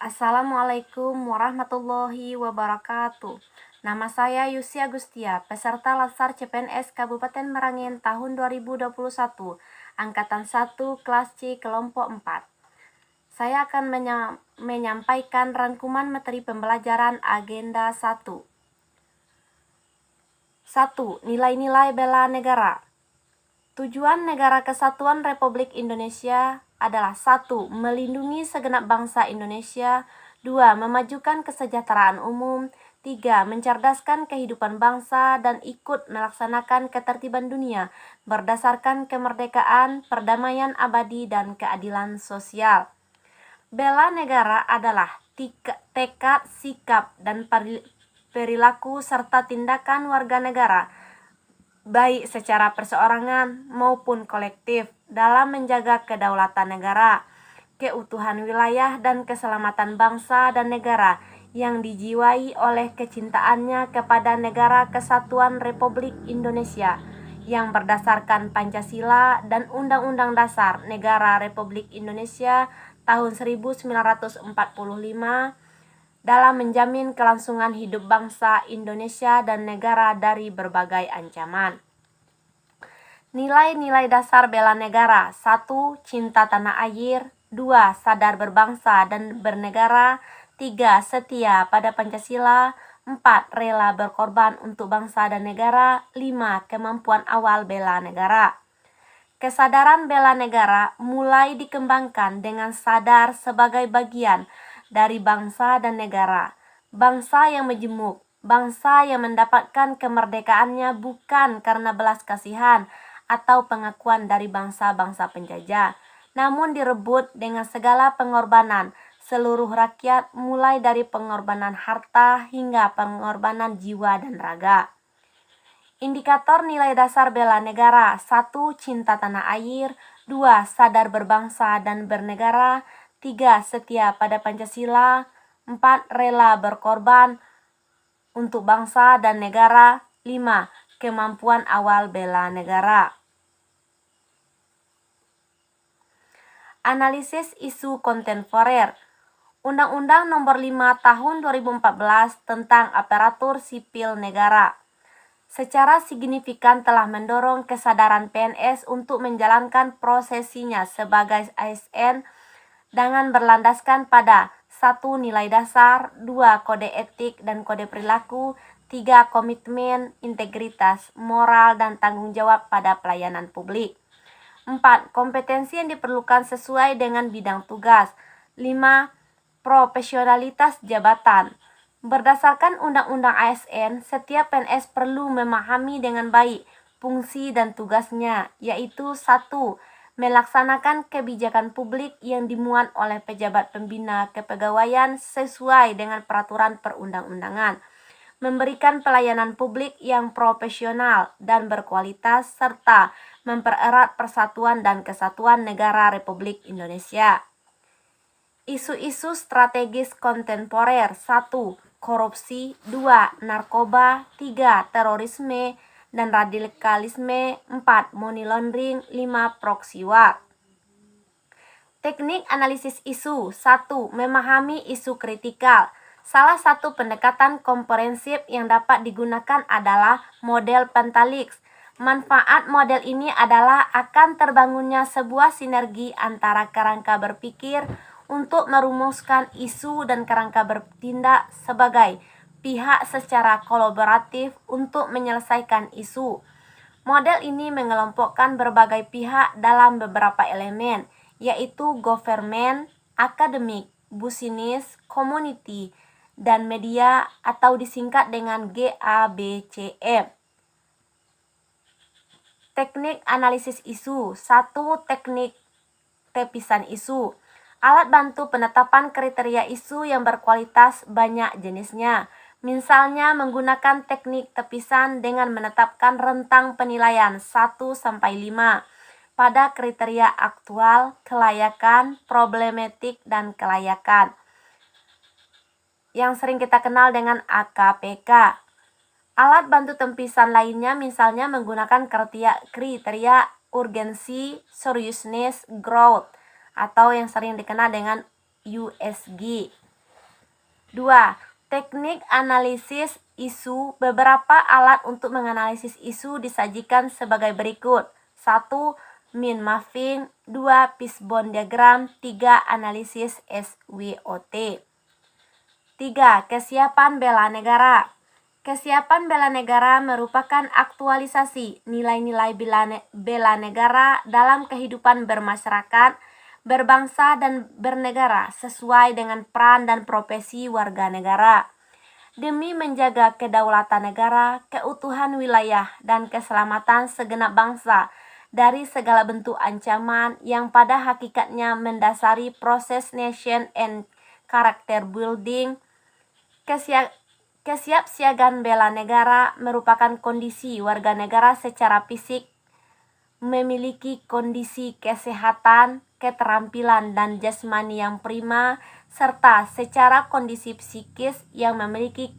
Assalamualaikum warahmatullahi wabarakatuh. Nama saya Yusi Agustia, peserta Latsar CPNS Kabupaten Merangin tahun 2021, Angkatan 1, kelas C, kelompok 4. Saya akan menyampaikan rangkuman materi pembelajaran agenda 1. 1. Nilai-nilai bela negara. Tujuan Negara Kesatuan Republik Indonesia adalah 1. Melindungi segenap bangsa Indonesia. 2. Memajukan kesejahteraan umum. 3. Mencerdaskan kehidupan bangsa dan ikut melaksanakan ketertiban dunia berdasarkan kemerdekaan, perdamaian abadi, dan keadilan sosial. Bela negara adalah tekad, sikap, dan perilaku serta tindakan warga negara baik secara perseorangan maupun kolektif dalam menjaga kedaulatan negara, keutuhan wilayah dan keselamatan bangsa dan negara yang dijiwai oleh kecintaannya kepada Negara Kesatuan Republik Indonesia yang berdasarkan Pancasila dan Undang-Undang Dasar Negara Republik Indonesia tahun 1945 dalam menjamin kelangsungan hidup bangsa Indonesia dan negara dari berbagai ancaman. Nilai-nilai dasar bela negara. 1. Cinta tanah air. 2. Sadar berbangsa dan bernegara. 3. Setia pada Pancasila. 4. Rela berkorban untuk bangsa dan negara. 5. Kemampuan awal bela negara. Kesadaran bela negara mulai dikembangkan dengan sadar sebagai bagian dari bangsa dan negara. Bangsa yang majemuk, bangsa yang mendapatkan kemerdekaannya bukan karena belas kasihan atau pengakuan dari bangsa-bangsa penjajah, namun direbut dengan segala pengorbanan seluruh rakyat, mulai dari pengorbanan harta hingga pengorbanan jiwa dan raga. Indikator nilai dasar bela negara. 1. Cinta tanah air. 2. Sadar berbangsa dan bernegara. 3. Setia pada Pancasila. 4. Rela berkorban untuk bangsa dan negara. 5. Kemampuan awal bela negara. Analisis isu kontemporer. Undang-Undang Nomor 5 Tahun 2014 tentang Aparatur Sipil Negara secara signifikan telah mendorong kesadaran PNS untuk menjalankan prosesinya sebagai ASN dengan berlandaskan pada 1. Nilai dasar. 2. Kode etik dan kode perilaku. 3. Komitmen, integritas, moral, dan tanggung jawab pada pelayanan publik. 4. Kompetensi yang diperlukan sesuai dengan bidang tugas. 5. Profesionalitas jabatan. Berdasarkan Undang-Undang ASN, setiap PNS perlu memahami dengan baik fungsi dan tugasnya, yaitu 1. Melaksanakan kebijakan publik yang dimuat oleh pejabat pembina kepegawaian sesuai dengan peraturan perundang-undangan, memberikan pelayanan publik yang profesional dan berkualitas, serta mempererat persatuan dan kesatuan negara Republik Indonesia. Isu-isu strategis kontemporer. 1. Korupsi. 2. Narkoba. 3. Terorisme dan radikalisme. 4. Money laundering. 5. Proxy war. Teknik analisis isu. 1. Memahami isu kritikal. Salah satu pendekatan komprehensif yang dapat digunakan adalah model Pentahelix. Manfaat model ini adalah akan terbangunnya sebuah sinergi antara kerangka berpikir untuk merumuskan isu dan kerangka bertindak sebagai pihak secara kolaboratif untuk menyelesaikan isu. Model ini mengelompokkan berbagai pihak dalam beberapa elemen, yaitu government, akademik, bisnis, community, dan media atau disingkat dengan GABCM. Teknik analisis isu. 1. Teknik tepisan isu. Alat bantu penetapan kriteria isu yang berkualitas, banyak jenisnya. Misalnya menggunakan teknik tepisan dengan menetapkan rentang penilaian 1-5 pada kriteria aktual, kelayakan, problematik, dan kelayakan, yang sering kita kenal dengan AKPK. Alat bantu tepisan lainnya misalnya menggunakan kriteria urgensi, seriousness, growth, atau yang sering dikenal dengan USG. 2. Teknik analisis isu. Beberapa alat untuk menganalisis isu disajikan sebagai berikut. 1. Mind mapping. 2. Fishbone diagram. 3. Analisis SWOT. 3. Kesiapan bela negara. Kesiapan bela negara merupakan aktualisasi nilai-nilai bela negara dalam kehidupan bermasyarakat, berbangsa, dan bernegara sesuai dengan peran dan profesi warga negara. Demi menjaga kedaulatan negara, keutuhan wilayah, dan keselamatan segenap bangsa dari segala bentuk ancaman yang pada hakikatnya mendasari proses nation and character building. Kesiapsiagaan bela negara merupakan kondisi warga negara secara fisik memiliki kondisi kesehatan, keterampilan, dan jasmani yang prima, serta secara kondisi psikis yang memiliki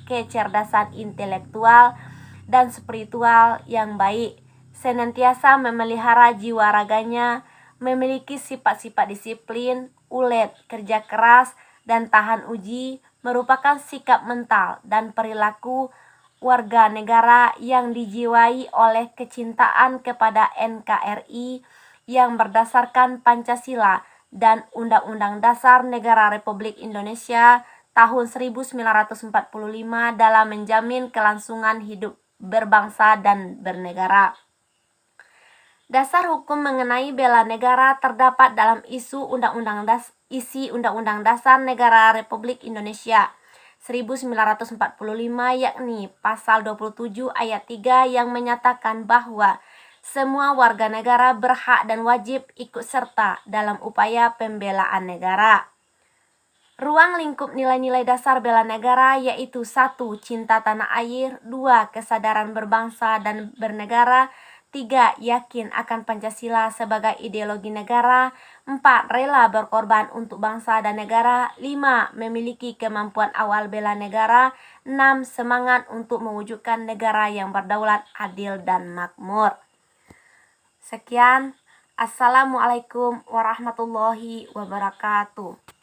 kecerdasan intelektual dan spiritual yang baik, senantiasa memelihara jiwa raganya, memiliki sifat-sifat disiplin, ulet, kerja keras, dan tahan uji, merupakan sikap mental dan perilaku warga negara yang dijiwai oleh kecintaan kepada NKRI yang berdasarkan Pancasila dan Undang-Undang Dasar Negara Republik Indonesia tahun 1945 dalam menjamin kelangsungan hidup berbangsa dan bernegara. Dasar hukum mengenai bela negara terdapat dalam isi Undang-Undang Dasar Negara Republik Indonesia 1945, yakni pasal 27 ayat 3 yang menyatakan bahwa semua warga negara berhak dan wajib ikut serta dalam upaya pembelaan negara. Ruang lingkup nilai-nilai dasar bela negara yaitu 1. Cinta tanah air, 2. Kesadaran berbangsa dan bernegara, 3. Yakin akan Pancasila sebagai ideologi negara, 4. Rela berkorban untuk bangsa dan negara, 5. Memiliki kemampuan awal bela negara, 6. Semangat untuk mewujudkan negara yang berdaulat, adil, dan makmur. Sekian, Assalamualaikum warahmatullahi wabarakatuh.